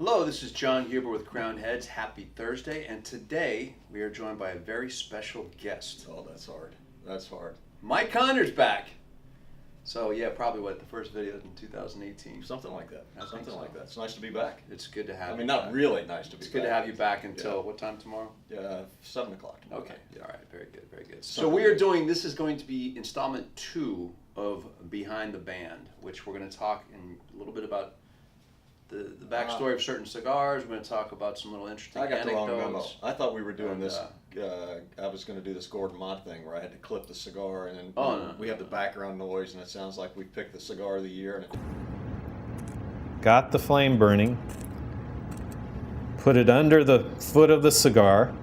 Hello, this is John Huber with Crown Heads. Happy Thursday, and today we are joined by a very special guest. Oh, that's hard. That's hard. Mike Connor's back. So yeah, probably the first video in 2018. Something like that. Something so. like that. It's nice to be back. It's good to have I you mean, not back. really nice to be back. It's good to have you back until what time tomorrow? 7 o'clock tomorrow. Okay, all right, very good, very good. So Something we are good. doing, this is going to be installment 2 of Behind the Band, which we're going to talk a little bit about the backstory of certain cigars. We're going to talk about some little interesting I got the anecdotes. wrong memo. I thought we were doing And, this. I was going to do this Gordon Mott thing where I had to clip the cigar, and then no, we have the background noise, and it sounds like we picked the cigar of the year. And Got the flame burning, put it under the foot of the cigar,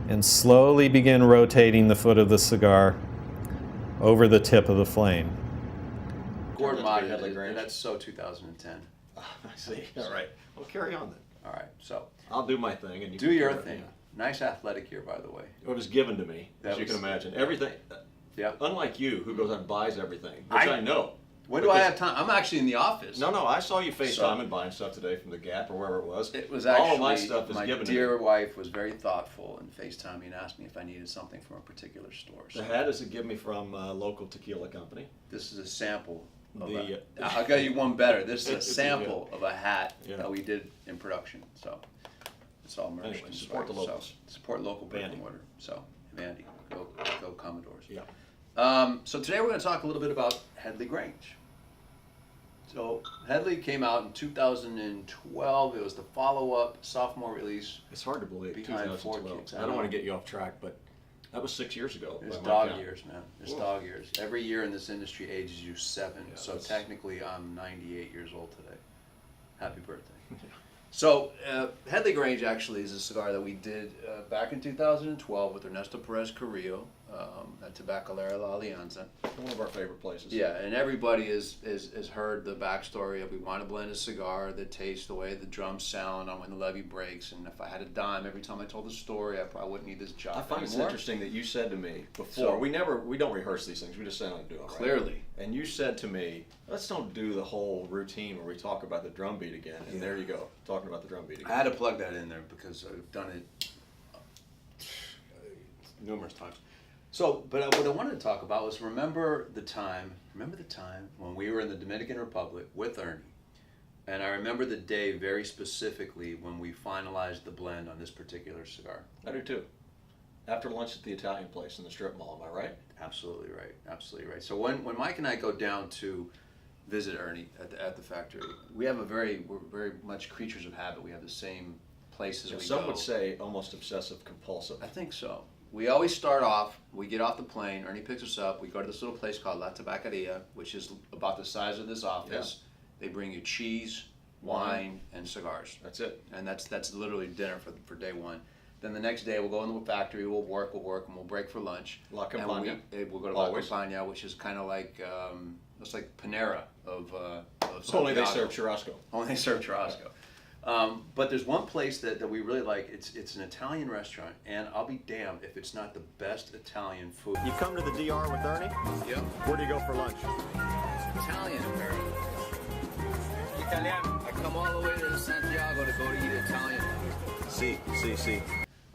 and slowly begin rotating the foot of the cigar over the tip of the flame. Gordon Turns out Mott, to be Headley Grange. that's so 2010. I see. All right. Well, carry on then. All right, so I'll do my thing, and you do can your carry on. thing. Nice athletic here, by the way. It was given to me, That as you was- can imagine. Everything. Yeah. Unlike you, who goes out and buys everything, which I know. When do I Because- have time? I'm actually in the office. No, I saw you So- FaceTime and buying stuff today from the Gap or wherever it was. It was all actually of my stuff is my given dear to me. wife was very thoughtful and FaceTime me and asked me if I needed something from a particular store. So The hat is a give me from a local tequila company. this is a sample. Of The- I'll get you one better. This is a It's sample of a hat Yeah. that we did in production. So it's all merch. Anyway, and support swag. the locals. So, support local brick and Vandy. mortar. So Vandy, go Commodores. Yeah. So today we're going to talk a little bit about Headley Grange. So Headley came out in 2012. It was the follow-up sophomore release. It's hard to believe. Behind 2012. kicks, I don't want to get you off track, but that was 6 years ago. It's by my dog count. years, man. It's Whoa. dog years. Every year in this industry ages you 7. Yeah, So that's- technically, I'm 98 years old today. Happy birthday. So Headley Grange actually is a cigar that we did back in 2012 with Ernesto Perez Carrillo at Tabacalera La Alianza. One of our favorite places. Yeah, and everybody has heard the backstory of we want to blend a cigar that tastes the way the drums sound on when the levee breaks. And if I had a dime every time I told the story, I probably wouldn't need this job I find it's anymore. interesting that you said to me before, So- we don't rehearse these things, we just sit down and do them, right? Clearly. And you said to me, let's don't do the whole routine where we talk about the drum beat again. And there you go, talking about the drum beat again. I had to plug that in there because I've done it numerous times. So, but what I wanted to talk about was remember the time when we were in the Dominican Republic with Ernie. And I remember the day very specifically when we finalized the blend on this particular cigar. I do too. After lunch at the Italian place in the strip mall, am I right? Absolutely right. Absolutely right. So when Mike and I go down to visit Ernie at the factory, we're very much creatures of habit. We have the same places we Some go. would say almost obsessive compulsive. I think so. We always start off, we get off the plane, Ernie picks us up, we go to this little place called La Tabacaria, which is about the size of this office. They bring you cheese, wine, and cigars. That's it. And that's literally dinner for day one. Then the next day we'll go in the factory, we'll work, and we'll break for lunch. La And Campagna. we'll go to La Always. Campagna, which is kind of like, it's like Panera of Only they Santiago. serve churrasco. Only they serve churrasco. But there's one place that we really like. It's an Italian restaurant, and I'll be damned if it's not the best Italian food. You come to the DR with Ernie? Yep. Where do you go for lunch? Italian, apparently. Italiano. I come all the way to Santiago to go to eat Italian. See.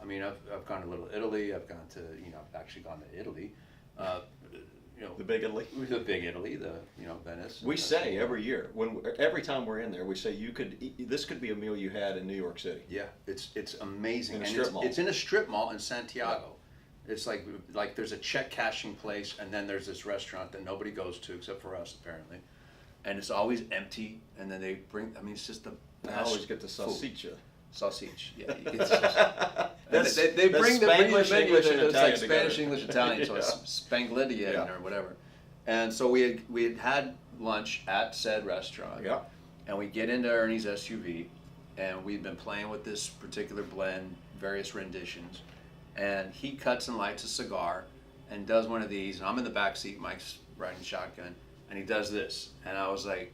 I mean, I've gone to Little Italy. I've gone to, I've actually gone to Italy. The Big Italy. The Big Italy, Venice. We say every year, every time we're in there, we say this could be a meal you had in New York City. Yeah, it's amazing. In a And strip mall. It's in a strip mall in Santiago. It's like there's a check cashing place, and then there's this restaurant that nobody goes to except for us apparently, and it's always empty. And then they bring. I mean, it's just the I best. always get the food. salsiccia. Sausage. Yeah, you get the sausage. That's- they bring that's the Spanglish, menu. English, and It's like Italian Spanish, together. English, Italian. So Yeah. it's Spanglidian Yeah. or whatever. And so we had lunch at said restaurant. Yeah. And we get into Ernie's SUV, and we've been playing with this particular blend, various renditions, and he cuts and lights a cigar, and does one of these. And I'm in the back seat. Mike's riding shotgun, and he does this, and I was like,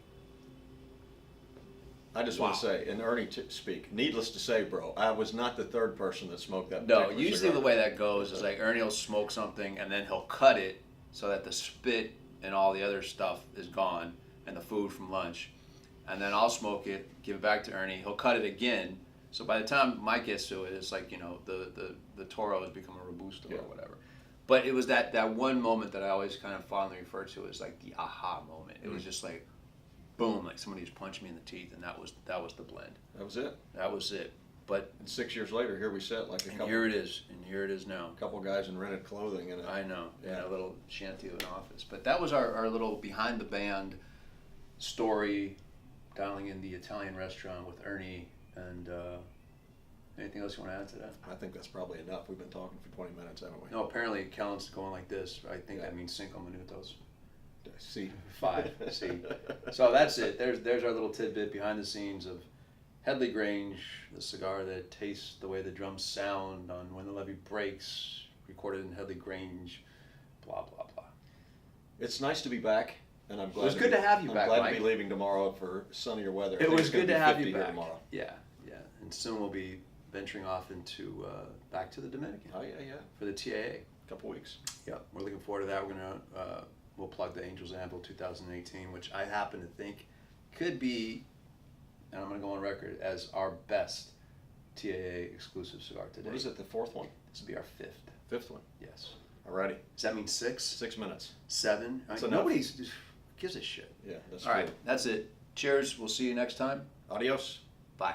I just want to say, and Ernie speak, needless to say, bro, I was not the third person that smoked that no. particular Usually cigar. the way that goes is like Ernie will smoke something, and then he'll cut it so that the spit and all the other stuff is gone, and the food from lunch. and then I'll smoke it, give it back to Ernie. He'll cut it again. So by the time Mike gets to it, it's like, you know, the Toro has become a Robusto or whatever. But it was that one moment that I always kind of fondly refer to as like the aha moment. It was just like, boom, like somebody just punched me in the teeth, and that was the blend. That was it. That was it. But And 6 years later, here we sit like a and couple. here it is, and here it is now. Couple guys in rented clothing and I know, in Yeah. a little shanty of an office. But that was our little behind the band story, dialing in the Italian restaurant with Ernie. And anything else you want to add to that? I think that's probably enough. We've been talking for 20 minutes, haven't we? No, apparently Kellen's going like this. I think Yeah. that means 5 minutos. See. 5, see. So that's it. There's our little tidbit behind the scenes of Headley Grange, the cigar that tastes the way the drums sound on When the Levee Breaks, recorded in Headley Grange, blah, blah, blah. It's nice to be back, and I'm glad. was good to have you back, I'm glad Mike. to be leaving tomorrow for sunnier weather. I It think was it's gonna good to be have 50 you here back. tomorrow. Yeah, yeah. And soon we'll be venturing off into back to the Dominican Oh yeah. for the TAA. Couple weeks. Yeah, we're looking forward to that. We're gonna we'll plug the Angels Anvil 2018, which I happen to think could be, and I'm gonna go on record as our best TAA exclusive cigar today. What is it? The 4th one? This will be our 5th. 5th one. Yes. Alrighty. Does that mean 6? 6 minutes. 7? That's I mean, enough. nobody gives a shit. Yeah, that's All true. right, that's it. Cheers. We'll see you next time. Adios. Bye.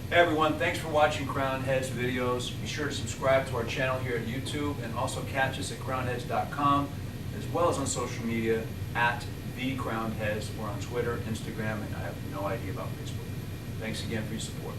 Hey everyone, thanks for watching Crown Heads videos. Be sure to subscribe to our channel here at YouTube and also catch us at crownheads.com as well as on social media at The Crowned Heads. We're on Twitter, Instagram, and I have no idea about Facebook. Thanks again for your support.